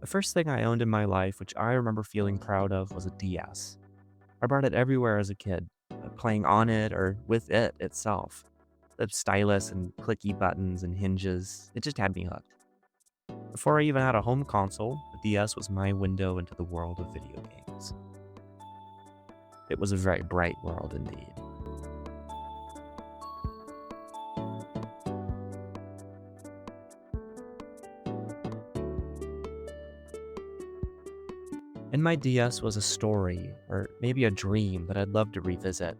The first thing I owned in my life, which I remember feeling proud of, was a DS. I brought it everywhere as a kid, playing on it or with it itself. The stylus and clicky buttons and hinges, it just had me hooked. Before I even had a home console, the DS was my window into the world of video games. It was a very bright world indeed. In my DS was a story, or maybe a dream that I'd love to revisit.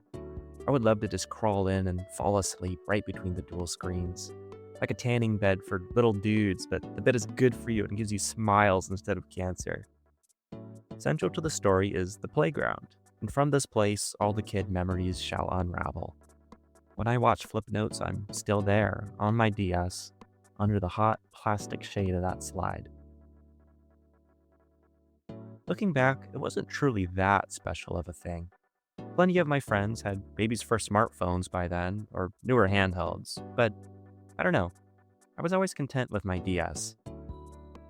I would love to just crawl in and fall asleep right between the dual screens. Like a tanning bed for little dudes, but the bed is good for you and gives you smiles instead of cancer. Central to the story is the playground, and from this place, all the kid memories shall unravel. When I watch Flip Notes, I'm still there, on my DS, under the hot plastic shade of that slide. Looking back, it wasn't truly that special of a thing. Plenty of my friends had baby's first smartphones by then, or newer handhelds, but I don't know. I was always content with my DS.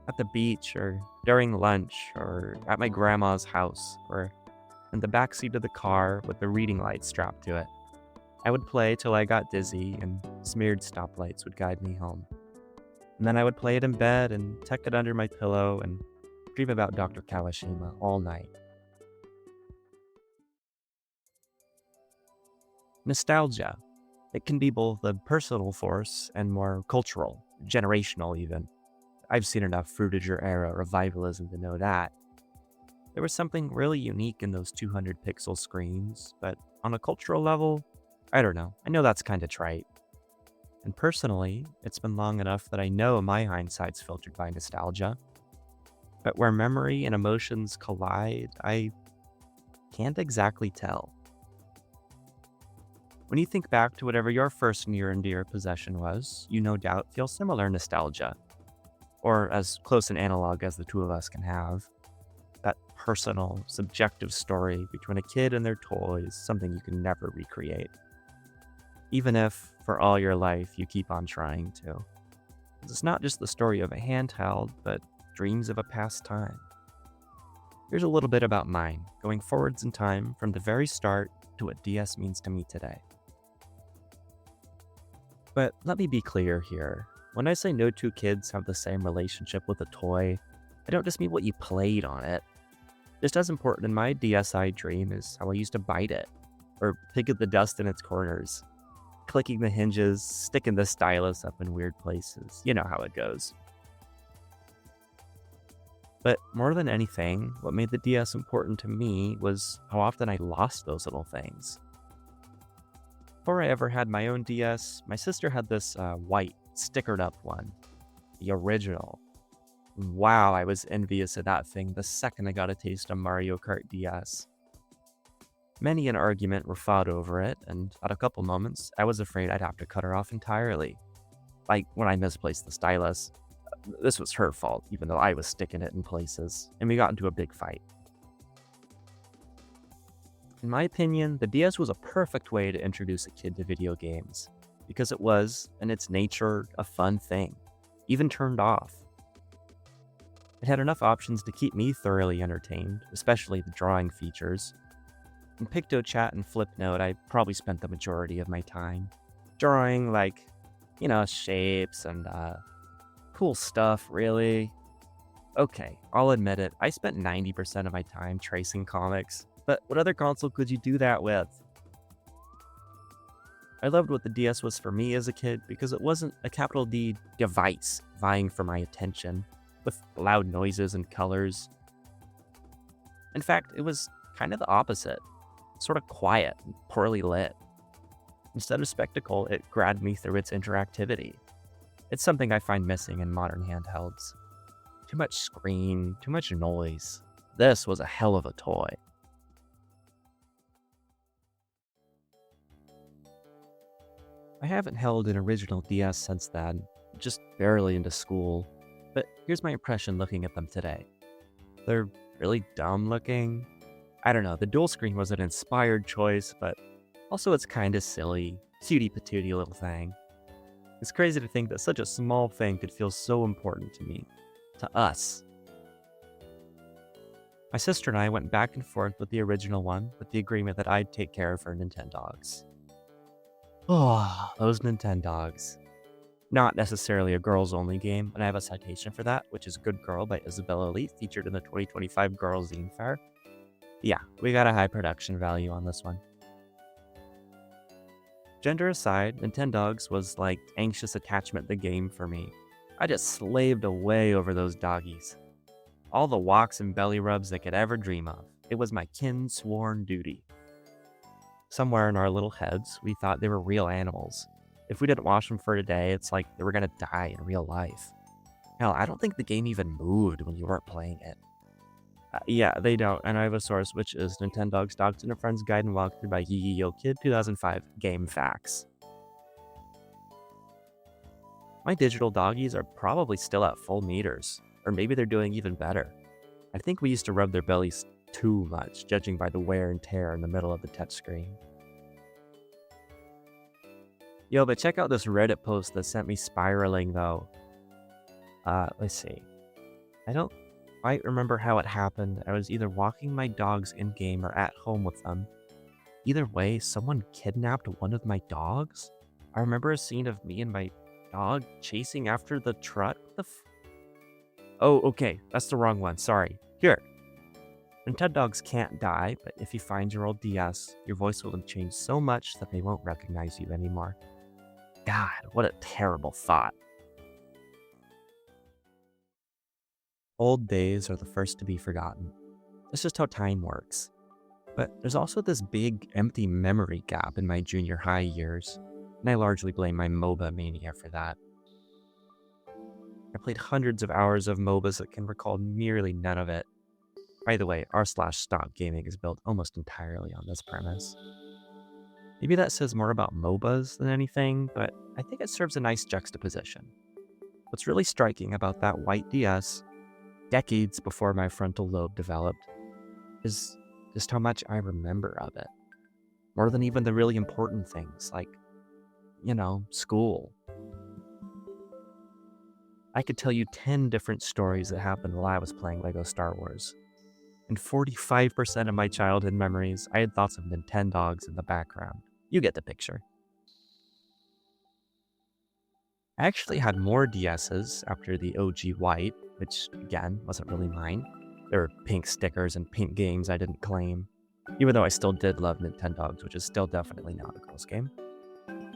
At the beach, or during lunch, or at my grandma's house, or in the backseat of the car with the reading light strapped to it. I would play till I got dizzy, and smeared stoplights would guide me home. And then I would play it in bed and tuck it under my pillow and dream about Dr. Kawashima all night. Nostalgia. It can be both a personal force and more cultural, generational even. I've seen enough Fruitager era revivalism to know that. There was something really unique in those 200 pixel screens, but on a cultural level, I don't know. I know that's kind of trite. And personally, it's been long enough that I know my hindsight's filtered by nostalgia. But where memory and emotions collide, I can't exactly tell. When you think back to whatever your first near and dear possession was, you no doubt feel similar nostalgia, or as close an analog as the two of us can have. That personal, subjective story between a kid and their toy is something you can never recreate. Even if, for all your life, you keep on trying to. It's not just the story of a handheld, but dreams of a past time. Here's a little bit about mine, going forwards in time from the very start to what DS means to me today. But let me be clear here. When I say no two kids have the same relationship with a toy, I don't just mean what you played on it. Just as important in my DSi Dream is how I used to bite it, or pick at the dust in its corners, clicking the hinges, sticking the stylus up in weird places. You know how it goes. But more than anything, what made the DS important to me was how often I lost those little things. Before I ever had my own DS, my sister had this white, stickered up one. The original. Wow, I was envious of that thing the second I got a taste of Mario Kart DS. Many an argument were fought over it, and at a couple moments, I was afraid I'd have to cut her off entirely. Like when I misplaced the stylus. This was her fault, even though I was sticking it in places, and we got into a big fight. In my opinion, the DS was a perfect way to introduce a kid to video games, because it was, in its nature, a fun thing, even turned off. It had enough options to keep me thoroughly entertained, especially the drawing features. In PictoChat and Flipnote, I probably spent the majority of my time drawing, shapes and cool stuff, really. Okay, I'll admit it, I spent 90% of my time tracing comics, but what other console could you do that with? I loved what the DS was for me as a kid because it wasn't a capital D device vying for my attention, with loud noises and colors. In fact, it was kind of the opposite, sort of quiet and poorly lit. Instead of spectacle, it grabbed me through its interactivity. It's something I find missing in modern handhelds. Too much screen, too much noise. This was a hell of a toy. I haven't held an original DS since then, just barely into school, but here's my impression looking at them today. They're really dumb looking. I don't know, the dual screen was an inspired choice, but also it's kinda silly, cutie patootie little thing. It's crazy to think that such a small thing could feel so important to me, to us. My sister and I went back and forth with the original one with the agreement that I'd take care of her Nintendogs. Oh, those Nintendogs. Not necessarily a girls-only game, and I have a citation for that, which is Good Girl by Isabella Elite, featured in the 2025 Girls Zine Fair. Yeah, we got a high production value on this one. Gender aside, Nintendogs was like anxious attachment the game for me. I just slaved away over those doggies. All the walks and belly rubs I could ever dream of. It was my kin-sworn duty. Somewhere in our little heads, we thought they were real animals. If we didn't wash them for a day, it's like they were gonna die in real life. Hell, I don't think the game even moved when you weren't playing it. Yeah, they don't, and I have a source, which is Nintendogs Dogs and a Friend's Guide and Walkthrough by Yee Yo Kid 2005 Game Facts. My digital doggies are probably still at full meters, or maybe they're doing even better. I think we used to rub their bellies too much, judging by the wear and tear in the middle of the touchscreen. Yo, but check out this Reddit post that sent me spiraling, though. Let's see. I don't quite remember how it happened. I was either walking my dogs in-game or at home with them. Either way, someone kidnapped one of my dogs? I remember a scene of me and my dog chasing after the truck. Oh, okay, that's the wrong one, sorry. Here. Nintendogs can't die, but if you find your old DS, your voice will have changed so much that they won't recognize you anymore. God, what a terrible thought. Old days are the first to be forgotten. That's just how time works. But there's also this big, empty memory gap in my junior high years, and I largely blame my MOBA mania for that. I played hundreds of hours of MOBAs that can recall nearly none of it. By the way, r/Stop Gaming is built almost entirely on this premise. Maybe that says more about MOBAs than anything, but I think it serves a nice juxtaposition. What's really striking about that white DS, decades before my frontal lobe developed, is just how much I remember of it. More than even the really important things, like, school. I could tell you 10 different stories that happened while I was playing LEGO Star Wars. And 45% of my childhood memories, I had thoughts of Nintendogs in the background. You get the picture. I actually had more DSs after the OG White, which, again, wasn't really mine. There were pink stickers and pink games I didn't claim, even though I still did love Nintendogs, which is still definitely not a girl's game.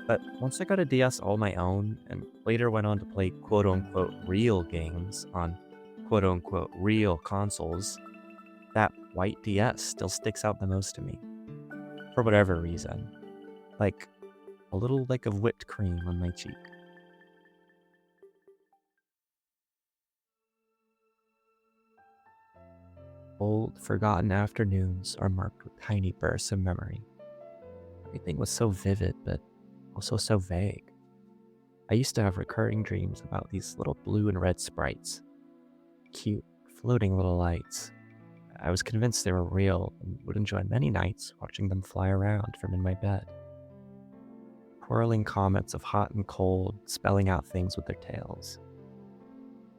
But once I got a DS all my own, and later went on to play quote-unquote real games on quote-unquote real consoles, that white DS still sticks out the most to me. For whatever reason. Like a little lick of whipped cream on my cheek. Old, forgotten afternoons are marked with tiny bursts of memory. Everything was so vivid, but also so vague. I used to have recurring dreams about these little blue and red sprites. Cute, floating little lights. I was convinced they were real and would enjoy many nights watching them fly around from in my bed. Whirling comets of hot and cold, spelling out things with their tails.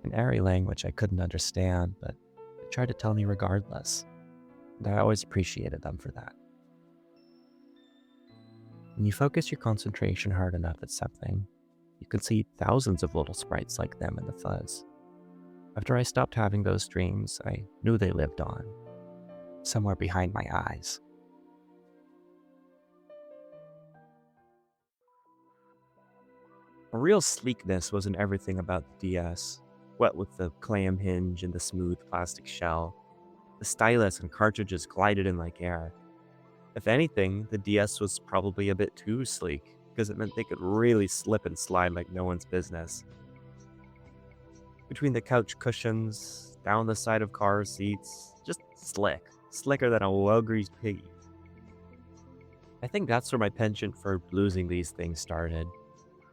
An airy language I couldn't understand, but they tried to tell me regardless, and I always appreciated them for that. When you focus your concentration hard enough at something, you can see thousands of little sprites like them in the fuzz. After I stopped having those dreams, I knew they lived on, somewhere behind my eyes. A real sleekness wasn't everything about the DS, what with the clam hinge and the smooth plastic shell. The stylus and cartridges glided in like air. If anything, the DS was probably a bit too sleek, because it meant they could really slip and slide like no one's business. Between the couch cushions, down the side of car seats, just slick. Slicker than a well-greased piggy. I think that's where my penchant for losing these things started.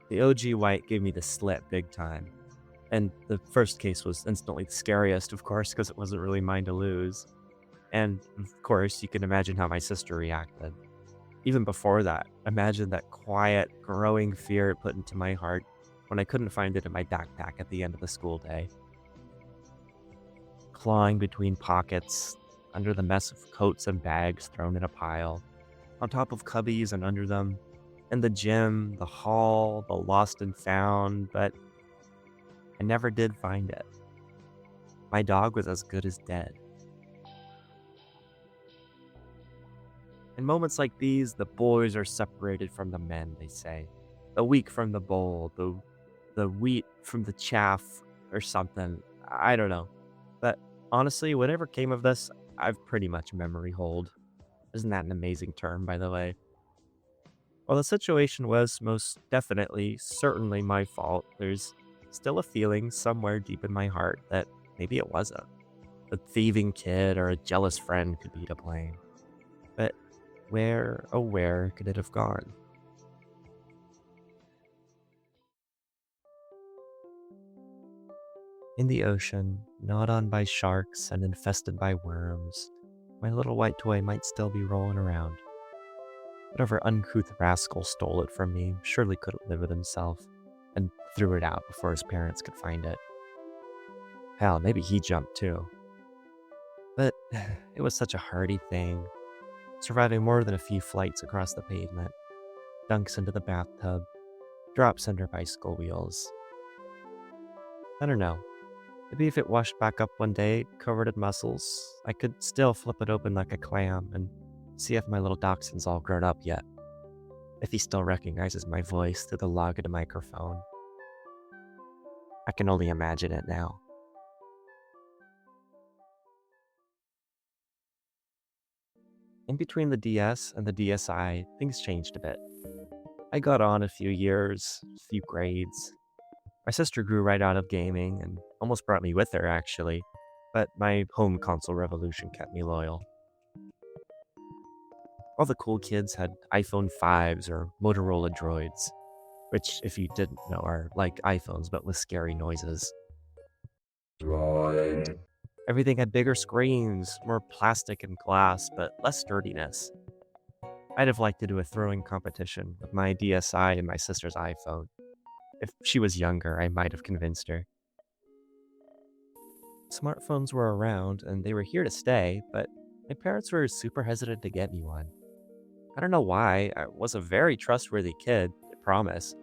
The OG White gave me the slip big time. And the first case was instantly the scariest, of course, because it wasn't really mine to lose. And, of course, you can imagine how my sister reacted. Even before that, imagine that quiet, growing fear it put into my heart when I couldn't find it in my backpack at the end of the school day. Clawing between pockets, under the mess of coats and bags thrown in a pile, on top of cubbies and under them, in the gym, the hall, the lost and found, but I never did find it. My dog was as good as dead. In moments like these, the boys are separated from the men, they say. The weak from the bold, the wheat from the chaff, or something. I don't know. But honestly, whatever came of this, I've pretty much memory hold. Isn't that an amazing term, by the way? While the situation was most definitely, certainly my fault, there's still a feeling somewhere deep in my heart that maybe it wasn't. A thieving kid or a jealous friend could be to blame. But where, oh where could it have gone? In the ocean, gnawed on by sharks and infested by worms, my little white toy might still be rolling around. Whatever uncouth rascal stole it from me surely couldn't live with himself, and threw it out before his parents could find it. Hell, maybe he jumped too. But it was such a hardy thing, surviving more than a few flights across the pavement, dunks into the bathtub, drops under bicycle wheels. I don't know. Maybe if it washed back up one day, covered in mussels, I could still flip it open like a clam and see if my little dachshund's all grown up yet. If he still recognizes my voice through the log of the microphone. I can only imagine it now. In between the DS and the DSi, things changed a bit. I got on a few years, a few grades. My sister grew right out of gaming and almost brought me with her, actually, but my home console revolution kept me loyal. All the cool kids had iPhone 5s or Motorola Droids, which, if you didn't know, are like iPhones but with scary noises. Droid. Everything had bigger screens, more plastic and glass, but less sturdiness. I'd have liked to do a throwing competition with my DSi and my sister's iPhone. If she was younger, I might have convinced her. Smartphones were around and they were here to stay, but my parents were super hesitant to get me one. I don't know why. I was a very trustworthy kid, I promise.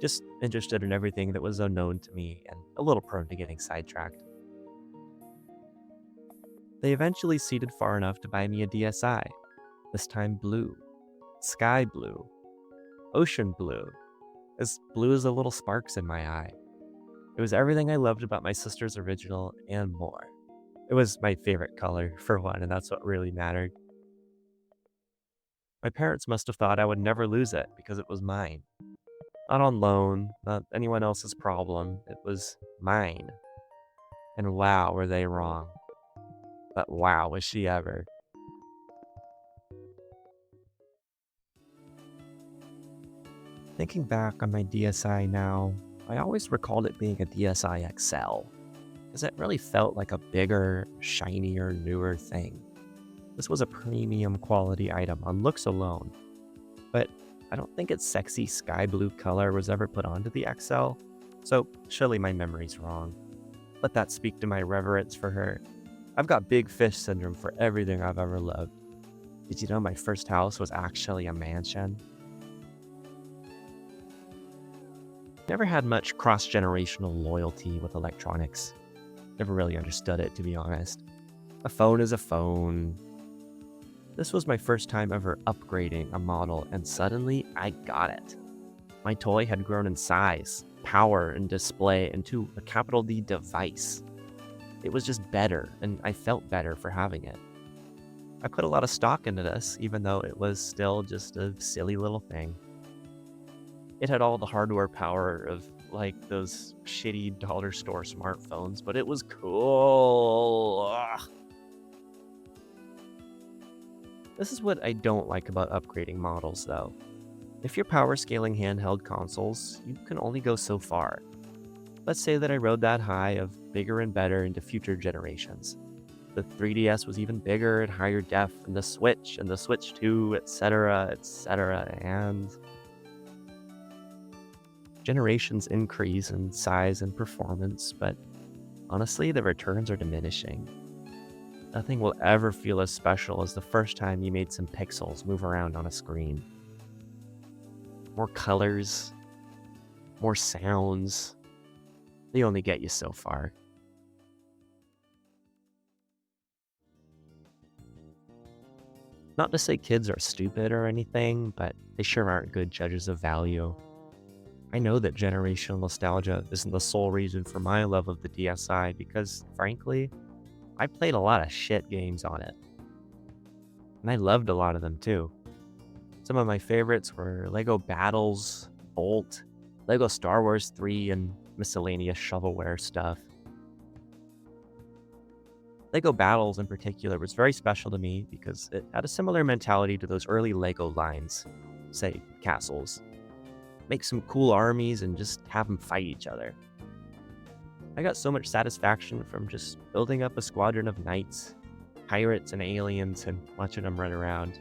Just interested in everything that was unknown to me and a little prone to getting sidetracked. They eventually seeded far enough to buy me a DSi. This time blue. Sky blue. Ocean blue. As blue as the little sparks in my eye. It was everything I loved about my sister's original and more. It was my favorite color, for one, and that's what really mattered. My parents must have thought I would never lose it because it was mine. Not on loan, not anyone else's problem. It was mine. And wow, were they wrong. But wow, was she ever. Thinking back on my DSi now, I always recalled it being a DSi XL, because it really felt like a bigger, shinier, newer thing. This was a premium quality item on looks alone, but I don't think its sexy sky blue color was ever put onto the XL, so surely my memory's wrong. Let that speak to my reverence for her. I've got big fish syndrome for everything I've ever loved. Did you know my first house was actually a mansion? Never had much cross-generational loyalty with electronics. Never really understood it, to be honest. A phone is a phone. This was my first time ever upgrading a model, and suddenly I got it. My toy had grown in size, power, and display into a capital D device. It was just better, and I felt better for having it. I put a lot of stock into this, even though it was still just a silly little thing. It had all the hardware power of, like, those shitty dollar store smartphones, but it was cool. Ugh. This is what I don't like about upgrading models, though. If you're power scaling handheld consoles, you can only go so far. Let's say that I rode that high of bigger and better into future generations. The 3DS was even bigger and higher def, and the Switch 2, etc., and generations increase in size and performance, but honestly, the returns are diminishing. Nothing will ever feel as special as the first time you made some pixels move around on a screen. More colors, more sounds, they only get you so far. Not to say kids are stupid or anything, but they sure aren't good judges of value. I know that generational nostalgia isn't the sole reason for my love of the DSi because, frankly, I played a lot of shit games on it. And I loved a lot of them too. Some of my favorites were Lego Battles, Bolt, Lego Star Wars 3, and miscellaneous shovelware stuff. Lego Battles in particular was very special to me because it had a similar mentality to those early Lego lines, say, castles. Make some cool armies and just have them fight each other. I got so much satisfaction from just building up a squadron of knights, pirates, and aliens and watching them run around.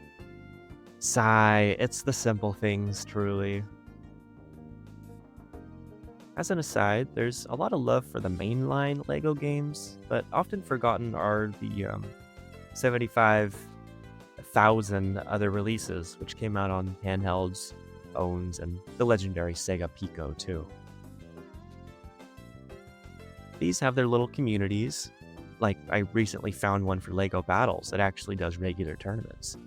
Sigh, it's the simple things, truly. As an aside, there's a lot of love for the mainline LEGO games, but often forgotten are the 75,000 other releases, which came out on handhelds, phones, and the legendary Sega Pico too. These have their little communities, like I recently found one for LEGO Battles that actually does regular tournaments,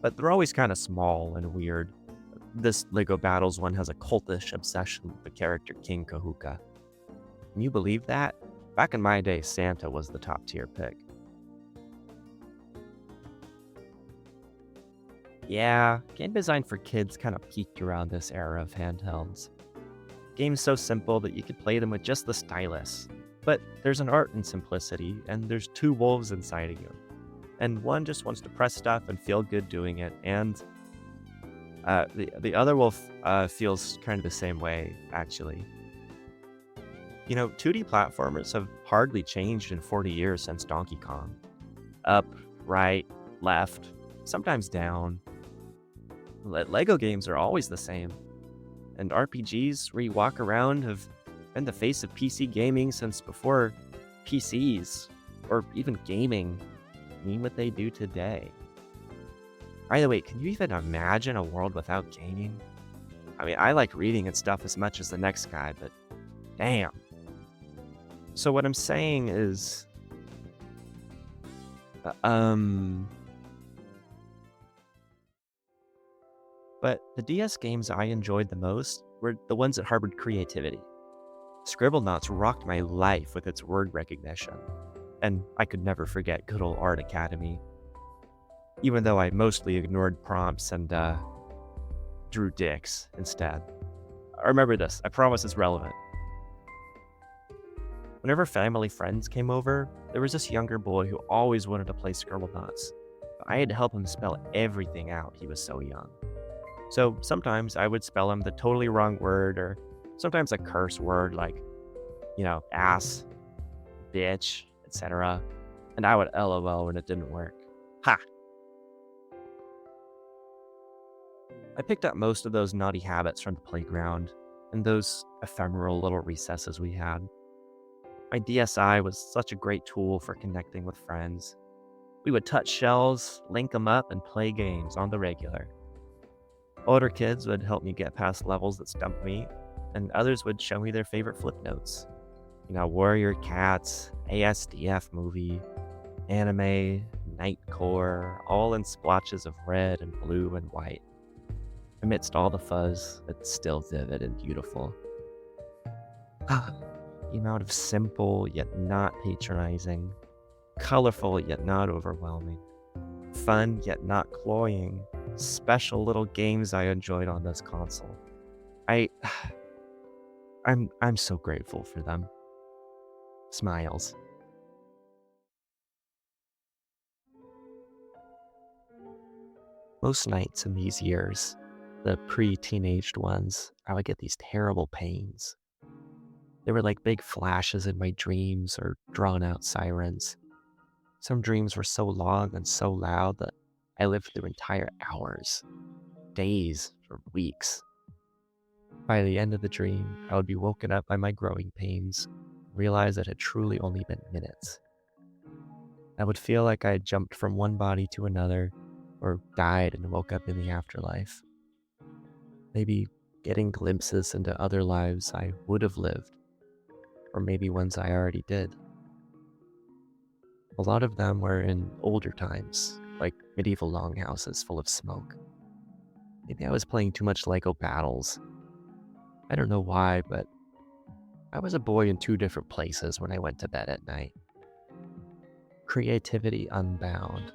but they're always kind of small and weird. This LEGO Battles one has a cultish obsession with the character King Kahuka. Can you believe that? Back in my day, Santa was the top tier pick. Yeah, game design for kids kind of peaked around this era of handhelds. Games so simple that you could play them with just the stylus. But there's an art in simplicity, and there's two wolves inside of you. And one just wants to press stuff and feel good doing it, and the other wolf feels kind of the same way, actually. 2D platformers have hardly changed in 40 years since Donkey Kong. Up, right, left, sometimes down. Lego games are always the same. And RPGs where you walk around have been the face of PC gaming since before PCs, or even gaming, mean what they do today. By the way, can you even imagine a world without gaming? I mean, I like reading and stuff as much as the next guy, but damn. So what I'm saying is, but the DS games I enjoyed the most were the ones that harbored creativity. Scribblenauts rocked my life with its word recognition, and I could never forget good old Art Academy. Even though I mostly ignored prompts and drew dicks instead. Remember this, I promise it's relevant. Whenever family friends came over, there was this younger boy who always wanted to play Scribblenauts. I had to help him spell everything out, he was so young. So sometimes I would spell him the totally wrong word, or sometimes a curse word like, ass, bitch, etc. And I would LOL when it didn't work. Ha! I picked up most of those naughty habits from the playground and those ephemeral little recesses we had. My DSi was such a great tool for connecting with friends. We would touch shells, link them up, and play games on the regular. Older kids would help me get past levels that stumped me, and others would show me their favorite flip notes. Warrior Cats, ASDF movie, anime, Nightcore, all in splotches of red and blue and white. Amidst all the fuzz, it's still vivid and beautiful. The amount of simple yet not patronizing, colorful yet not overwhelming, fun yet not cloying, special little games I enjoyed on this console. I'm so grateful for them. Smiles. Most nights in these years, the pre-teenaged ones, I would get these terrible pains. They were like big flashes in my dreams or drawn-out sirens. Some dreams were so long and so loud that I lived through entire hours, days, or weeks. By the end of the dream, I would be woken up by my growing pains, realize it had truly only been minutes. I would feel like I jumped from one body to another, or died and woke up in the afterlife. Maybe getting glimpses into other lives I would have lived, or maybe ones I already did. A lot of them were in older times, like medieval longhouses full of smoke. Maybe I was playing too much Lego Battles. I don't know why, but I was a boy in two different places when I went to bed at night. Creativity unbound.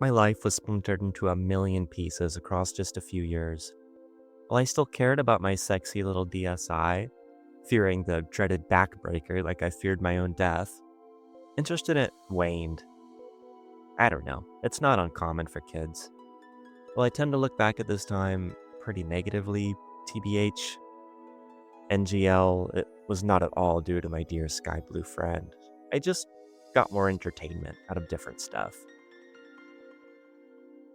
My life was splintered into a million pieces across just a few years. While I still cared about my sexy little DSi, fearing the dreaded backbreaker like I feared my own death, interest in it waned. I don't know, it's not uncommon for kids. Well, I tend to look back at this time pretty negatively, TBH. NGL, it was not at all due to my dear sky blue friend. I just got more entertainment out of different stuff.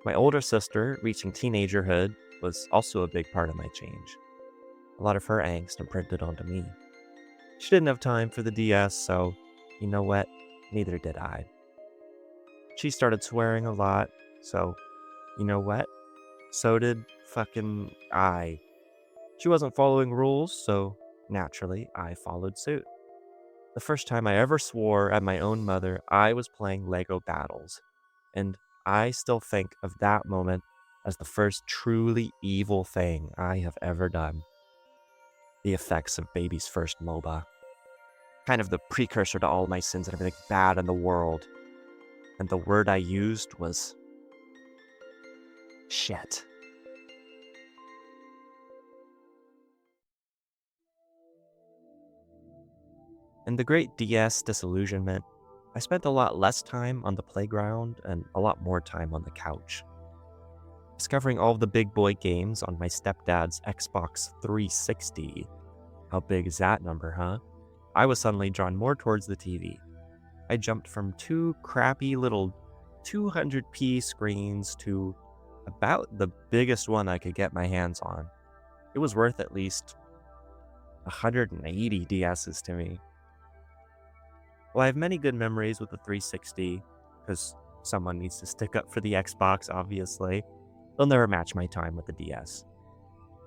My older sister, reaching teenagerhood, was also a big part of my change. A lot of her angst imprinted onto me. She didn't have time for the DS, so you know what? Neither did I. She started swearing a lot, so you know what? So did fucking I. She wasn't following rules, so naturally I followed suit. The first time I ever swore at my own mother, I was playing Lego Battles, and I still think of that moment as the first truly evil thing I have ever done. The effects of baby's first MOBA. Kind of the precursor to all my sins and everything bad in the world. And the word I used was shit. In the great DS disillusionment, I spent a lot less time on the playground and a lot more time on the couch. Discovering all of the big boy games on my stepdad's Xbox 360. How big is that number, huh? I was suddenly drawn more towards the TV. I jumped from two crappy little 200p screens to about the biggest one I could get my hands on. It was worth at least 180 DSs to me. Well, I have many good memories with the 360, because someone needs to stick up for the Xbox, obviously. They'll never match my time with the DS.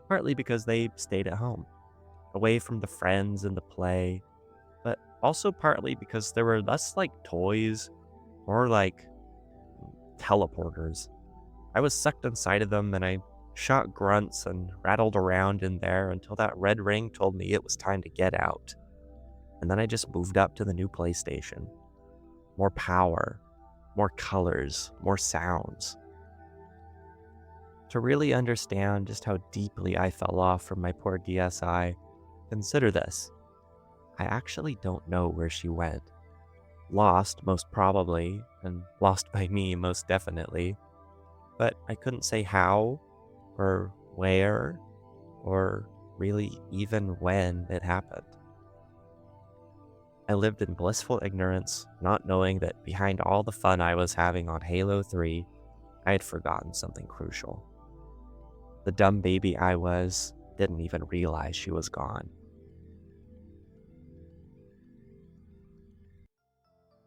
Partly because they stayed at home, away from the friends and the play, but also partly because there were less like toys, more like teleporters. I was sucked inside of them and I shot grunts and rattled around in there until that red ring told me it was time to get out. And then I just moved up to the new PlayStation. More power, more colors, more sounds. To really understand just how deeply I fell off from my poor DSi, consider this. I actually don't know where she went. Lost, most probably, and lost by me, most definitely. But I couldn't say how, or where, or really even when it happened. I lived in blissful ignorance, not knowing that behind all the fun I was having on Halo 3, I had forgotten something crucial. The dumb baby I was didn't even realize she was gone.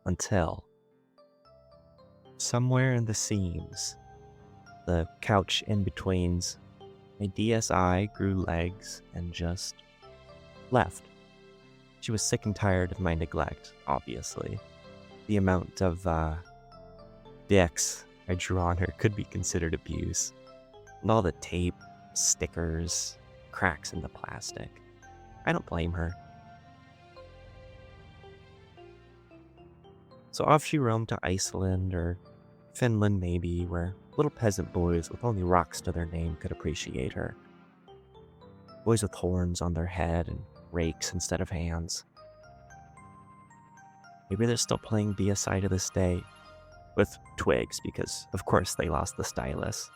Until, somewhere in the seams, the couch in-betweens, my DSi grew legs and just left. She was sick and tired of my neglect, obviously. The amount of, dicks I drew on her could be considered abuse. And all the tape, stickers, cracks in the plastic. I don't blame her. So off she roamed to Iceland or Finland maybe, where little peasant boys with only rocks to their name could appreciate her. Boys with horns on their head and rakes instead of hands. Maybe they're still playing DSi to this day, with twigs because, of course, they lost the stylus,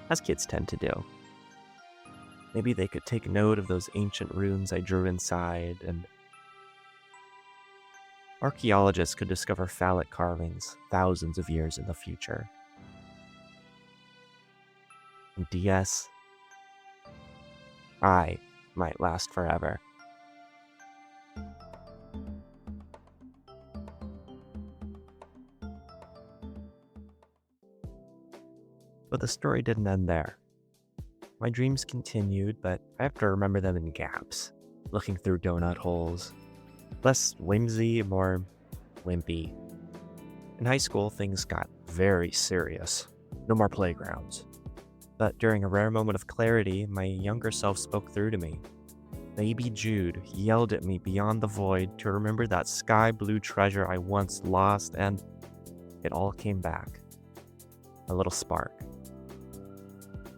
as kids tend to do. Maybe they could take note of those ancient runes I drew inside, and archaeologists could discover phallic carvings thousands of years in the future. And DS, I might last forever. But the story didn't end there. My dreams continued, but I have to remember them in gaps, looking through donut holes. Less whimsy, more wimpy. In high school, things got very serious. No more playgrounds. But during a rare moment of clarity, my younger self spoke through to me. Baby Jude yelled at me beyond the void to remember that sky blue treasure I once lost, and it all came back. A little spark.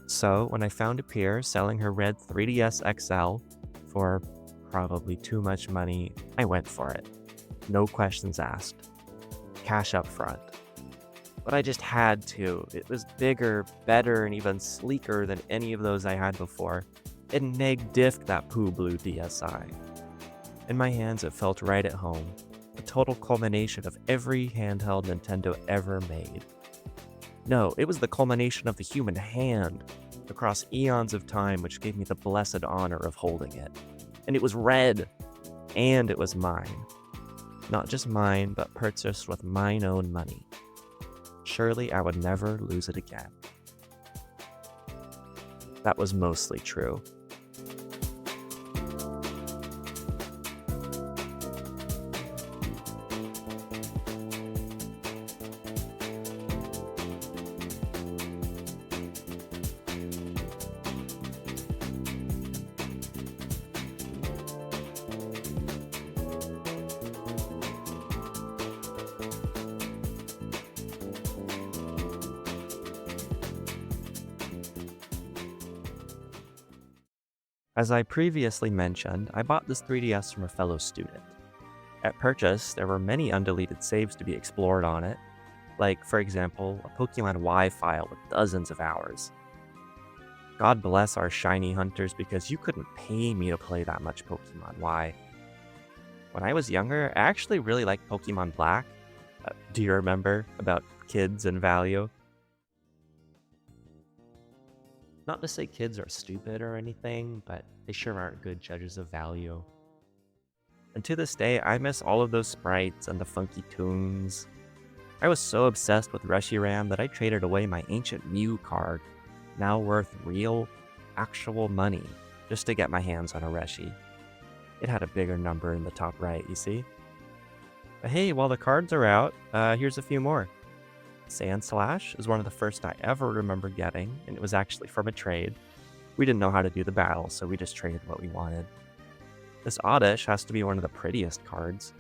So, when I found a peer selling her red 3DS XL for probably too much money, I went for it. No questions asked. Cash up front. But I just had to. It was bigger, better, and even sleeker than any of those I had before. It neg-diffed that poo blue DSi. In my hands, it felt right at home. A total culmination of every handheld Nintendo ever made. No, it was the culmination of the human hand across eons of time, which gave me the blessed honor of holding it. And it was red, and it was mine. Not just mine, but purchased with mine own money. Surely I would never lose it again. That was mostly true. As I previously mentioned, I bought this 3DS from a fellow student. At purchase, there were many undeleted saves to be explored on it, like, for example, a Pokemon Y file with dozens of hours. God bless our shiny hunters, because you couldn't pay me to play that much Pokemon Y. When I was younger, I actually really liked Pokemon Black. Do you remember about kids and value? Not to say kids are stupid or anything, but they sure aren't good judges of value. And to this day, I miss all of those sprites and the funky tunes. I was so obsessed with Reshiram that I traded away my ancient Mew card, now worth real, actual money, just to get my hands on a Reshi. It had a bigger number in the top right, you see? But hey, while the cards are out, here's a few more. Sand Slash is one of the first I ever remember getting, and it was actually from a trade. We didn't know how to do the battle, so we just traded what we wanted. This Oddish has to be one of the prettiest cards.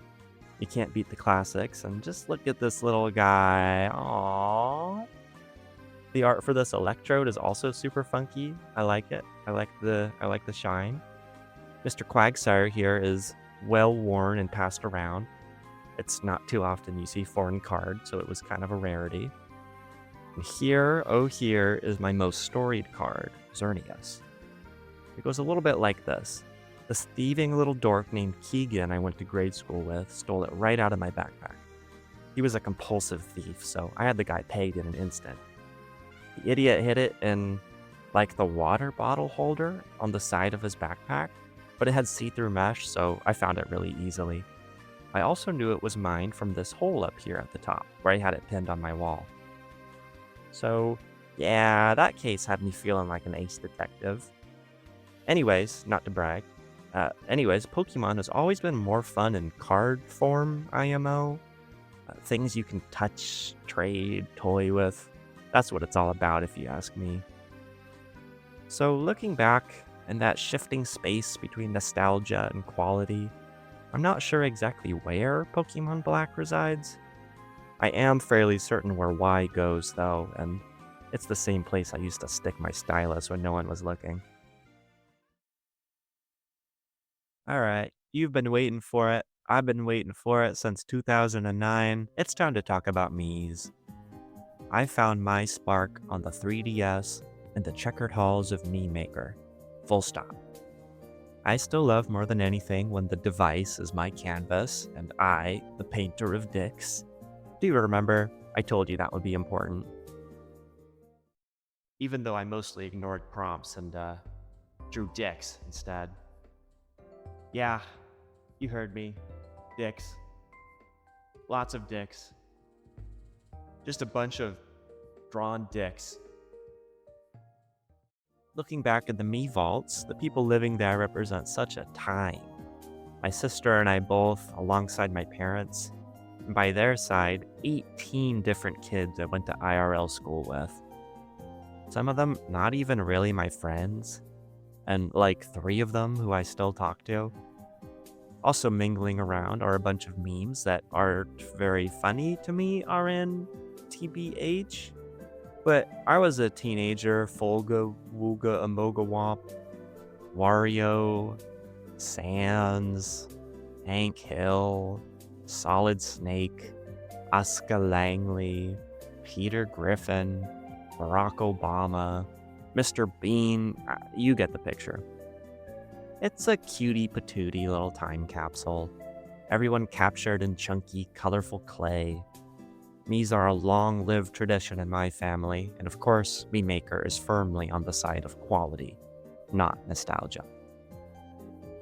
You can't beat the classics, and just look at this little guy. Aww. The art for this Electrode is also super funky. I like it. I like the shine. Mr. Quagsire here is well worn and passed around. It's not too often you see foreign cards, so it was kind of a rarity. And here, oh here, is my most storied card, Xerneas. It goes a little bit like this. This thieving little dork named Keegan I went to grade school with stole it right out of my backpack. He was a compulsive thief, so I had the guy pegged in an instant. The idiot hid it in, like, the water bottle holder on the side of his backpack, but it had see-through mesh, so I found it really easily. I also knew it was mine from this hole up here at the top, where I had it pinned on my wall. So, yeah, that case had me feeling like an ace detective. Anyways, not to brag. Pokemon has always been more fun in card form, IMO. Things you can touch, trade, toy with. That's what it's all about, if you ask me. So, looking back in that shifting space between nostalgia and quality, I'm not sure exactly where Pokemon Black resides. I am fairly certain where Y goes, though, and it's the same place I used to stick my stylus when no one was looking. Alright, you've been waiting for it. I've been waiting for it since 2009. It's time to talk about Mii's. I found my spark on the 3DS in the checkered halls of Mii Maker. Full stop. I still love more than anything when the device is my canvas and I, the painter of dicks. Do you remember? I told you that would be important. Even though I mostly ignored prompts and drew dicks instead. Yeah, you heard me. Dicks. Lots of dicks. Just a bunch of drawn dicks. Looking back at the Mii vaults, the people living there represent such a time. My sister and I both, alongside my parents, and by their side, 18 different kids I went to IRL school with. Some of them not even really my friends, and like 3 of them who I still talk to. Also mingling around are a bunch of memes that aren't very funny to me, RN TBH. But I was a teenager, Folga, Wooga, Amoga Womp, Wario, Sans, Hank Hill, Solid Snake, Asuka Langley, Peter Griffin, Barack Obama, Mr. Bean, you get the picture. It's a cutie patootie little time capsule. Everyone captured in chunky, colorful clay. Miis are a long-lived tradition in my family, and of course, Mii Maker is firmly on the side of quality, not nostalgia.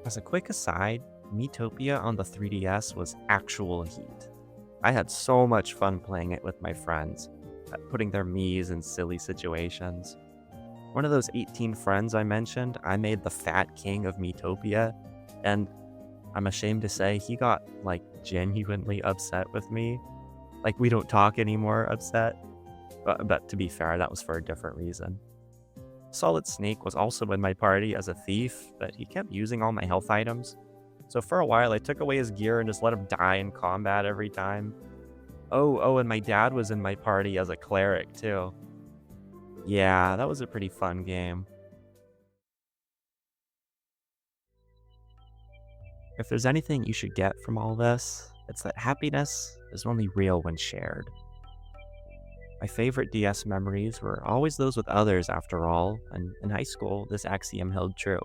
As a quick aside, Miitopia on the 3DS was actual heat. I had so much fun playing it with my friends, putting their Miis in silly situations. One of those 18 friends I mentioned, I made the fat king of Miitopia, and I'm ashamed to say he got, genuinely upset with me. We don't talk anymore upset. But to be fair, that was for a different reason. Solid Snake was also in my party as a thief, but he kept using all my health items. So for a while, I took away his gear and just let him die in combat every time. Oh, and my dad was in my party as a cleric, too. Yeah, that was a pretty fun game. If there's anything you should get from all this, it's that happiness is only real when shared. My favorite DS memories were always those with others, after all, and in high school, this axiom held true.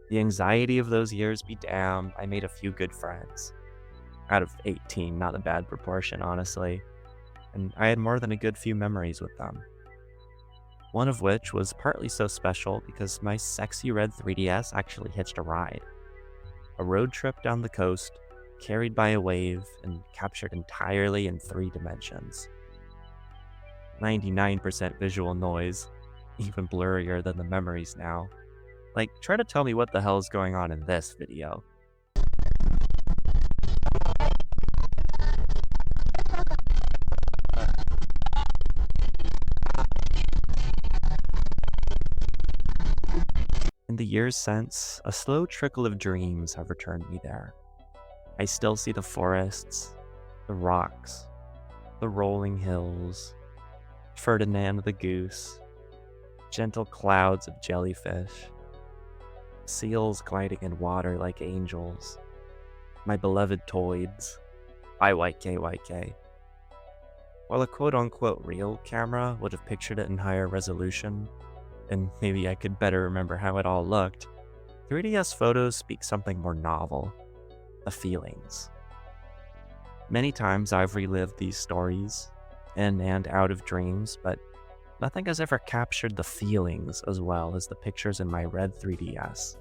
The anxiety of those years be damned, I made a few good friends. Out of 18, not a bad proportion, honestly, and I had more than a good few memories with them. One of which was partly so special because my sexy red 3DS actually hitched a ride. A road trip down the coast, carried by a wave, and captured entirely in 3 dimensions. 99% visual noise, even blurrier than the memories now. Try to tell me what the hell is going on in this video. In the years since, a slow trickle of dreams have returned me there. I still see the forests, the rocks, the rolling hills, Ferdinand the goose, gentle clouds of jellyfish, seals gliding in water like angels, my beloved toids, YYK. While a quote-unquote real camera would have pictured it in higher resolution, and maybe I could better remember how it all looked, 3DS photos speak something more novel, the feelings. Many times I've relived these stories, in and out of dreams, but nothing has ever captured the feelings as well as the pictures in my red 3DS.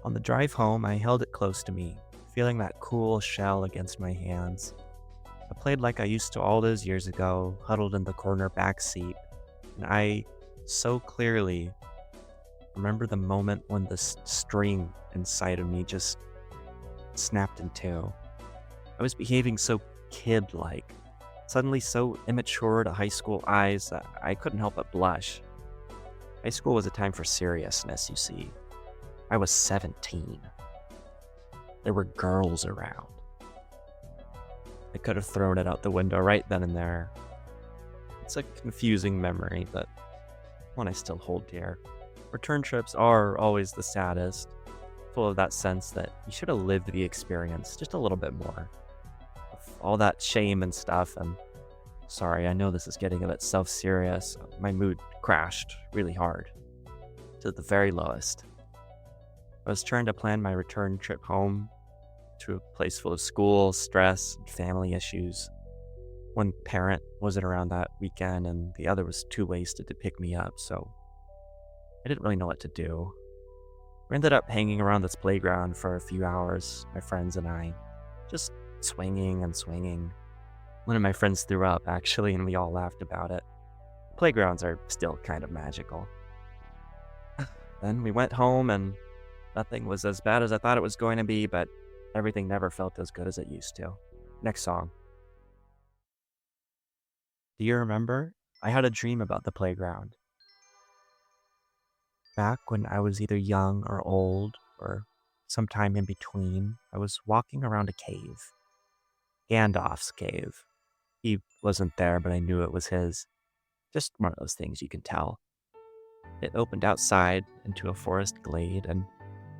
On the drive home, I held it close to me, feeling that cool shell against my hands. I played like I used to all those years ago, huddled in the corner back seat, and I so clearly remember the moment when the string inside of me just snapped in two. I was behaving so kid-like, suddenly so immature to high school eyes that I couldn't help but blush. High school was a time for seriousness, you see. I was 17. There were girls around. I could have thrown it out the window right then and there. It's a confusing memory, but one I still hold dear. Return trips are always the saddest, full of that sense that you should have lived the experience just a little bit more. With all that shame and stuff, and sorry, I know this is getting a bit self-serious. My mood crashed really hard, to the very lowest. I was trying to plan my return trip home to a place full of school, stress, and family issues. One parent wasn't around that weekend, and the other was too wasted to pick me up, so I didn't really know what to do. We ended up hanging around this playground for a few hours, my friends and I, just swinging and swinging. One of my friends threw up, actually, and we all laughed about it. Playgrounds are still kind of magical. Then we went home, and nothing was as bad as I thought it was going to be, but everything never felt as good as it used to. Next song. Do you remember? I had a dream about the playground. Back when I was either young or old, or sometime in between, I was walking around a cave. Gandalf's cave. He wasn't there, but I knew it was his. Just one of those things you can tell. It opened outside into a forest glade, and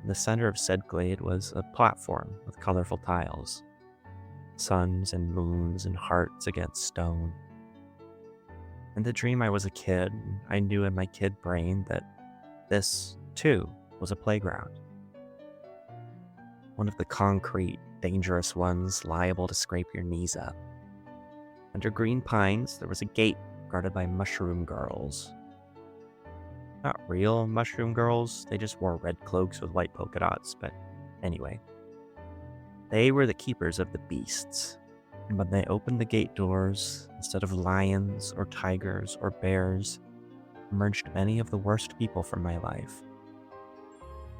in the center of said glade was a platform with colorful tiles. Suns and moons and hearts against stone. In the dream, I was a kid, and I knew in my kid brain that this, too, was a playground. One of the concrete, dangerous ones liable to scrape your knees up. Under green pines, there was a gate guarded by mushroom girls. Not real mushroom girls, they just wore red cloaks with white polka dots, but anyway. They were the keepers of the beasts, and when they opened the gate doors, instead of lions or tigers or bears, emerged many of the worst people from my life.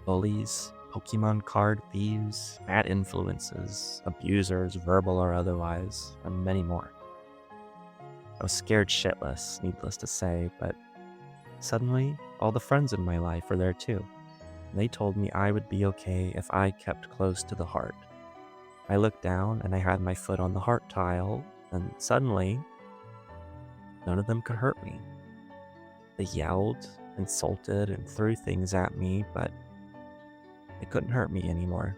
Bullies, Pokemon card thieves, bad influences, abusers, verbal or otherwise, and many more. I was scared shitless, needless to say, but suddenly, all the friends in my life were there too. They told me I would be okay if I kept close to the heart. I looked down and I had my foot on the heart tile, and suddenly, none of them could hurt me. They yelled, insulted, and threw things at me, but it couldn't hurt me anymore.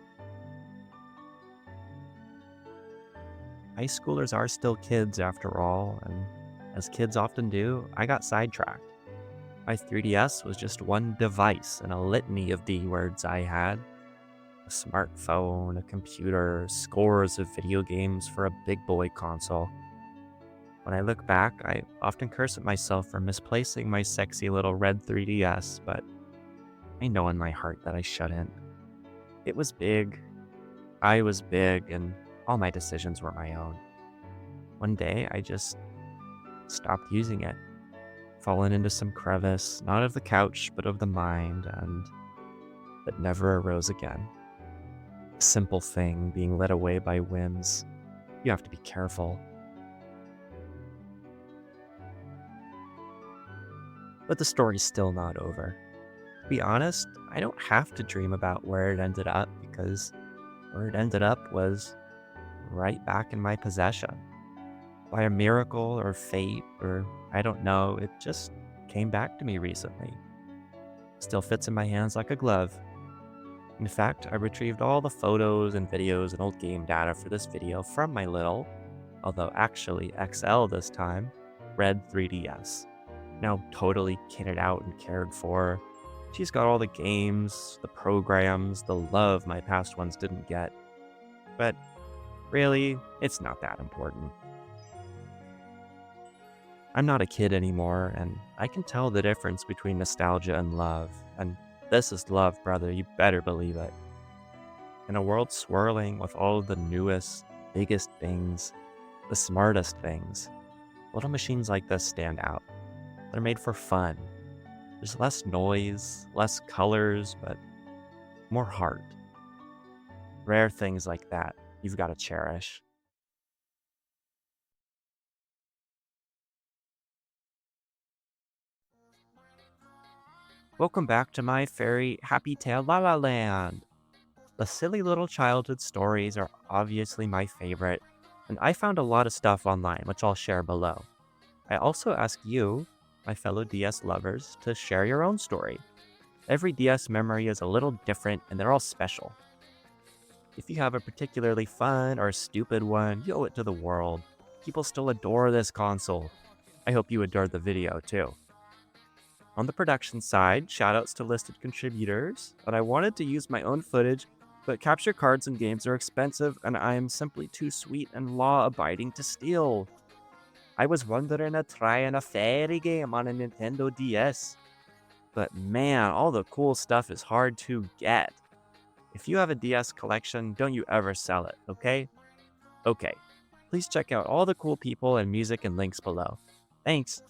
High schoolers are still kids after all, and as kids often do, I got sidetracked. My 3DS was just one device in a litany of D words I had. A smartphone, a computer, scores of video games for a big boy console. When I look back, I often curse at myself for misplacing my sexy little red 3DS, but I know in my heart that I shouldn't. It was big, I was big, and all my decisions were my own. One day, I just stopped using it, fallen into some crevice, not of the couch, but of the mind, and it never arose again. A simple thing being led away by whims. You have to be careful. But the story's still not over. To be honest, I don't have to dream about where it ended up, because where it ended up was right back in my possession. By a miracle or fate, or I don't know, it just came back to me recently. Still fits in my hands like a glove. In fact, I retrieved all the photos and videos and old game data for this video from my little, although actually XL this time, red 3DS. Now totally kitted out and cared for. She's got all the games, the programs, the love my past ones didn't get. But really, it's not that important. I'm not a kid anymore, and I can tell the difference between nostalgia and love. And this is love, brother, you better believe it. In a world swirling with all of the newest, biggest things, the smartest things, little machines like this stand out. They're made for fun. There's less noise, less colors, but more heart. Rare things like that you've got to cherish. Welcome back to my fairy happy tale La La Land. The silly little childhood stories are obviously my favorite, and I found a lot of stuff online, which I'll share below. I also ask you, my fellow DS lovers, to share your own story. Every DS memory is a little different, and they're all special. If you have a particularly fun or stupid one, you owe it to the world. People still adore this console. I hope you adore the video, too. On the production side, shoutouts to listed contributors, but I wanted to use my own footage, but capture cards and games are expensive, and I am simply too sweet and law-abiding to steal. I was wondering of trying a fairy game on a Nintendo DS. But man, all the cool stuff is hard to get. If you have a DS collection, don't you ever sell it, okay? Okay. please check out all the cool people and music and links below. Thanks!